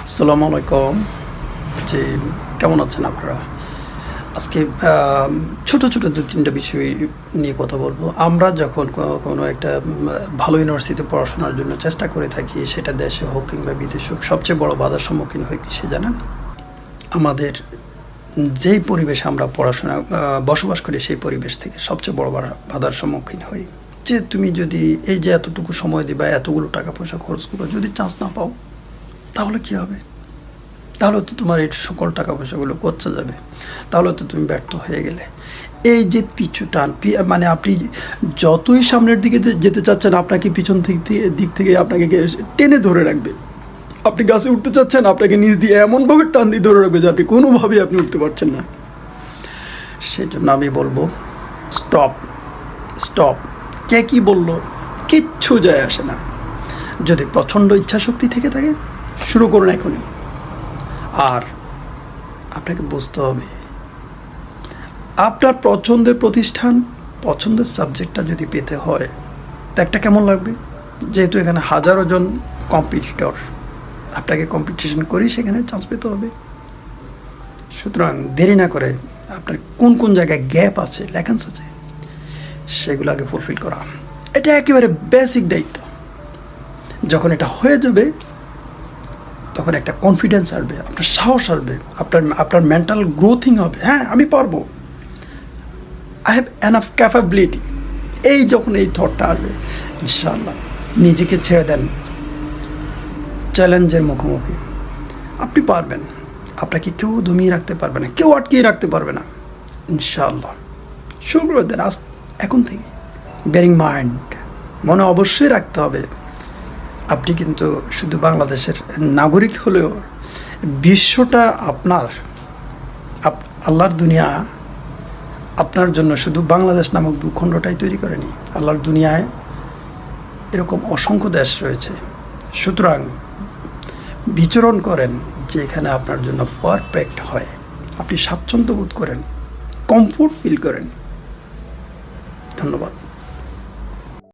আসসালামু আলাইকুম। জি, কেমন আছেন আপনারা? আজকে ছোট ছোট দু তিনটা বিষয় নিয়ে কথা বলবো। আমরা যখন কোনো একটা ভালো ইউনিভার্সিটিতে পড়াশোনার জন্য চেষ্টা করে থাকি, সেটা দেশে হোক কিংবা বিদেশে হোক, সবচেয়ে বড় বাধার সম্মুখীন হই কিসে জানেন? আমাদের যেই পরিবেশে আমরা পড়াশোনা বসবাস করি, সেই পরিবেশ থেকে সবচেয়ে বড় বাধার সম্মুখীন হই। যে তুমি যদি এই যে এতটুকু সময় দিবা, এতগুলো টাকা পয়সা খরচ করো, যদি চান্স না পাও তাহলে কী হবে? তাহলে তো তোমার এই সকল টাকা পয়সাগুলো কোচ্চা যাবে, তাহলে তো তুমি ব্যর্থ হয়ে গেলে। এই যে পিছু টান, মানে আপনি যতই সামনের দিকে যেতে চাচ্ছেন, আপনাকে পিছন দিক থেকে আপনাকে টেনে ধরে রাখবে। আপনি গাছে উঠতে চাচ্ছেন, আপনাকে নিচ দিয়ে এমনভাবে টান দিয়ে ধরে রাখবে যে আপনি কোনোভাবেই আপনি উঠতে পারছেন না। সেই জন্য আমি বলবো, স্টপ স্টপ। কে কী বললো কিচ্ছু যায় আসে না। যদি প্রচণ্ড ইচ্ছাশক্তি থেকে থাকে, শুরু করুন এখনই। আর আপনাকে বুঝতে হবে, আপনার পছন্দের প্রতিষ্ঠান, পছন্দের সাবজেক্টটা যদি পেতে হয়, তা একটা কেমন লাগবে? যেহেতু এখানে হাজারো জন কম্পিটিটর, আপনাকে কম্পিটিশন করেই সেখানে চান্স পেতে হবে। সুতরাং দেরি না করে আপনার কোন কোন জায়গায় গ্যাপ আছে, ল্যাকেন্স আছে, সেগুলো আগে ফুলফিল করা। এটা একেবারে বেসিক দায়িত্ব। যখন এটা হয়ে যাবে, তখন একটা কনফিডেন্স আসবে, আপনার সাহস আসবে, আপনার মেন্টাল গ্রোথিং হবে। হ্যাঁ, আমি পারবো, আই হ্যাভ এনাফ ক্যাপাবিলিটি। যখন এই থটটা আসবে, ইনশাআল্লাহ নিজেকে ছেড়ে দেন চ্যালেঞ্জের মুখোমুখি। আপনি পারবেন, আপনাকে কেউ দমিয়ে রাখতে পারবে না, কেউ আটকিয়ে রাখতে পারবে না। ইনশাআল্লাহ শুরু করে দেন এখন থেকে। বেয়ারিং মাইন্ড, মনে অবশ্যই রাখতে হবে, আপনি কিন্তু শুধু বাংলাদেশের নাগরিক হলেও বিশ্বটা আপনার। আল্লাহর দুনিয়া আপনার জন্য শুধু বাংলাদেশ নামক ভূখণ্ডটাই তৈরি করেনি। আল্লাহর দুনিয়ায় এরকম অসংখ্য দেশ রয়েছে। সুতরাং বিচরণ করেন যে এখানে আপনার জন্য পারফেক্ট হয়, আপনি স্বাচ্ছন্দ্য বোধ করেন, কমফোর্ট ফিল করেন। ধন্যবাদ।